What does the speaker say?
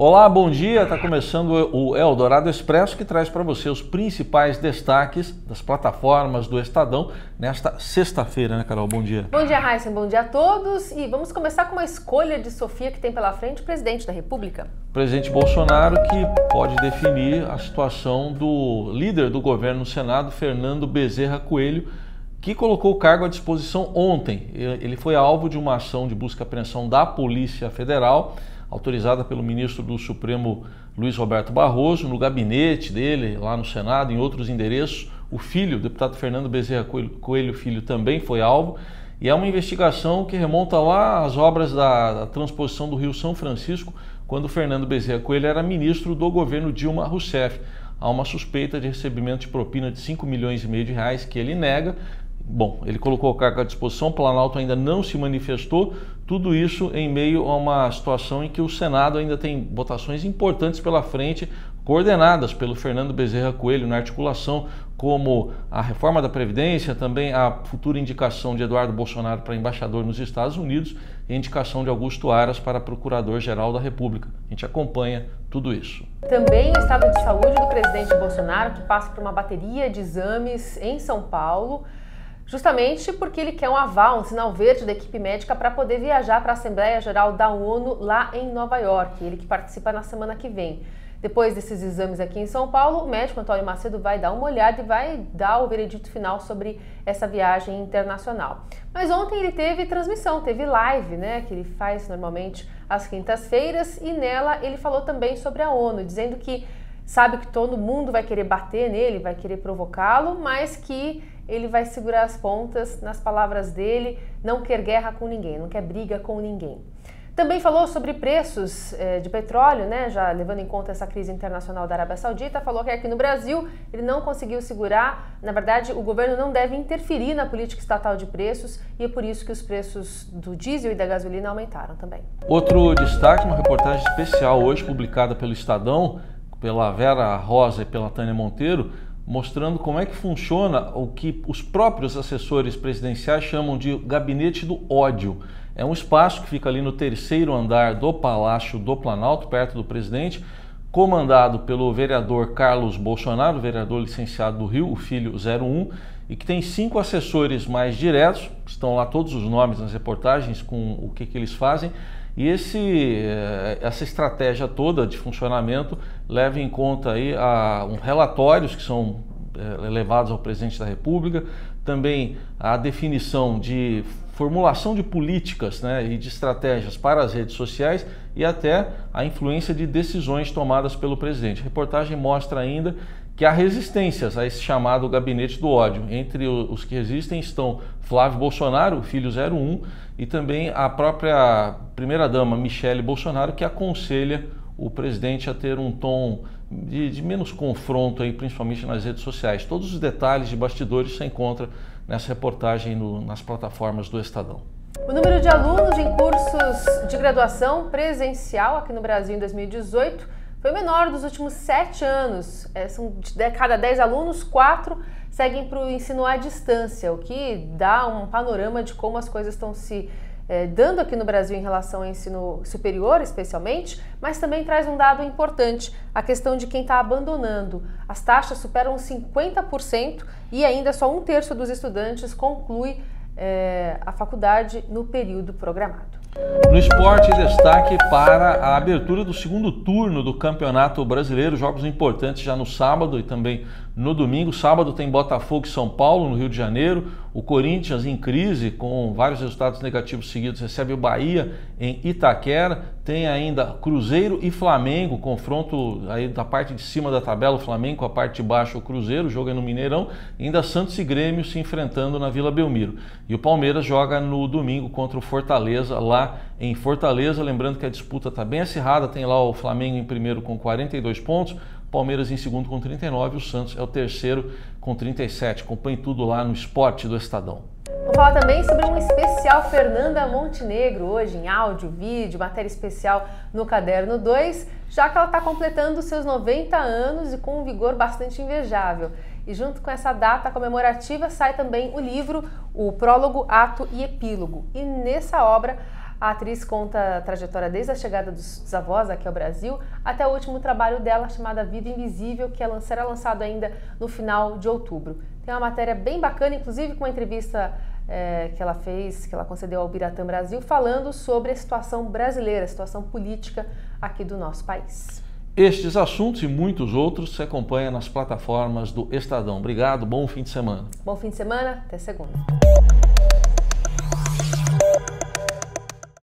Olá, bom dia. Está começando o Eldorado Expresso, que traz para você os principais destaques das plataformas do Estadão nesta sexta-feira, né, Carol? Bom dia. Bom dia, Raíssa. Bom dia a todos. E vamos começar com uma escolha de Sofia que tem pela frente o presidente da República. O presidente Bolsonaro, que pode definir a situação do líder do governo no Senado, Fernando Bezerra Coelho, que colocou o cargo à disposição ontem. Ele foi alvo de uma ação de busca e apreensão da Polícia Federal, autorizada pelo ministro do Supremo Luiz Roberto Barroso, no gabinete dele, lá no Senado, em outros endereços. O filho, o deputado Fernando Bezerra Coelho Filho, também foi alvo. E é uma investigação que remonta lá às obras da transposição do Rio São Francisco, quando Fernando Bezerra Coelho era ministro do governo Dilma Rousseff. Há uma suspeita de recebimento de propina de 5,5 milhões de reais que ele nega. Bom, ele colocou o cargo à disposição, o Planalto ainda não se manifestou, tudo isso em meio a uma situação em que o Senado ainda tem votações importantes pela frente, coordenadas pelo Fernando Bezerra Coelho na articulação, como a reforma da Previdência, também a futura indicação de Eduardo Bolsonaro para embaixador nos Estados Unidos e a indicação de Augusto Aras para Procurador-Geral da República. A gente acompanha tudo isso. Também o estado de saúde do presidente Bolsonaro, que passa por uma bateria de exames em São Paulo, justamente porque ele quer um aval, um sinal verde da equipe médica para poder viajar para a Assembleia Geral da ONU lá em Nova York, ele que participa na semana que vem. Depois desses exames aqui em São Paulo, o médico Antônio Macedo vai dar uma olhada e vai dar o veredito final sobre essa viagem internacional. Mas ontem ele teve transmissão, teve live, né, que ele faz normalmente às quintas-feiras, e nela ele falou também sobre a ONU, dizendo que sabe que todo mundo vai querer bater nele, vai querer provocá-lo, mas que ele vai segurar as pontas, nas palavras dele, não quer guerra com ninguém, não quer briga com ninguém. Também falou sobre preços de petróleo, né, já levando em conta essa crise internacional da Arábia Saudita, falou que aqui no Brasil ele não conseguiu segurar, na verdade o governo não deve interferir na política estatal de preços e é por isso que os preços do diesel e da gasolina aumentaram também. Outro destaque, uma reportagem especial hoje publicada pelo Estadão, pela Vera Rosa e pela Tânia Monteiro, mostrando como é que funciona o que os próprios assessores presidenciais chamam de gabinete do ódio. É um espaço que fica ali no terceiro andar do Palácio do Planalto, perto do presidente, comandado pelo vereador Carlos Bolsonaro, vereador licenciado do Rio, o filho 01, e que tem 5 assessores mais diretos, estão lá todos os nomes nas reportagens com o que eles fazem. E essa estratégia toda de funcionamento leva em conta aí relatórios que são levados ao presidente da República, também a definição de formulação de políticas, né, e de estratégias para as redes sociais e até a influência de decisões tomadas pelo presidente. A reportagem mostra ainda que há resistências a esse chamado gabinete do ódio. Entre os que resistem estão Flávio Bolsonaro, o filho 01, e também a própria primeira-dama Michele Bolsonaro, que aconselha o presidente a ter um tom de menos confronto, aí, principalmente nas redes sociais. Todos os detalhes de bastidores você encontra nessa reportagem nas plataformas do Estadão. O número de alunos em cursos de graduação presencial aqui no Brasil em 2018 foi o menor dos últimos 7 anos. De cada 10 alunos, 4 seguem para o ensino à distância, o que dá um panorama de como as coisas estão se dando aqui no Brasil em relação ao ensino superior, especialmente, mas também traz um dado importante, a questão de quem está abandonando. As taxas superam 50% e ainda só 1/3 dos estudantes conclui a faculdade no período programado. No esporte, destaque para a abertura do segundo turno do Campeonato Brasileiro, jogos importantes já no sábado e também no domingo. Sábado tem Botafogo e São Paulo, no Rio de Janeiro. O Corinthians, em crise, com vários resultados negativos seguidos, recebe o Bahia em Itaquera. Tem ainda Cruzeiro e Flamengo, confronto aí da parte de cima da tabela, o Flamengo com a parte de baixo, o Cruzeiro, o jogo é no Mineirão. E ainda Santos e Grêmio se enfrentando na Vila Belmiro. E o Palmeiras joga no domingo contra o Fortaleza, lá em Fortaleza. Lembrando que a disputa está bem acirrada, tem lá o Flamengo em primeiro com 42 pontos, Palmeiras em segundo com 39, o Santos é o terceiro com 37. Acompanhe tudo lá no Esporte do Estadão. Vamos falar também sobre um especial Fernanda Montenegro, hoje em áudio, vídeo, matéria especial no Caderno 2, já que ela está completando seus 90 anos e com um vigor bastante invejável. E junto com essa data comemorativa sai também o livro, o Prólogo, Ato e Epílogo. E nessa obra A atriz conta a trajetória desde a chegada dos avós aqui ao Brasil até o último trabalho dela, chamada Vida Invisível, que será lançado ainda no final de outubro. Tem uma matéria bem bacana, inclusive com uma entrevista que ela fez, que ela concedeu ao Biratã Brasil, falando sobre a situação brasileira, a situação política aqui do nosso país. Estes assuntos e muitos outros se acompanham nas plataformas do Estadão. Obrigado, bom fim de semana. Bom fim de semana, até segunda.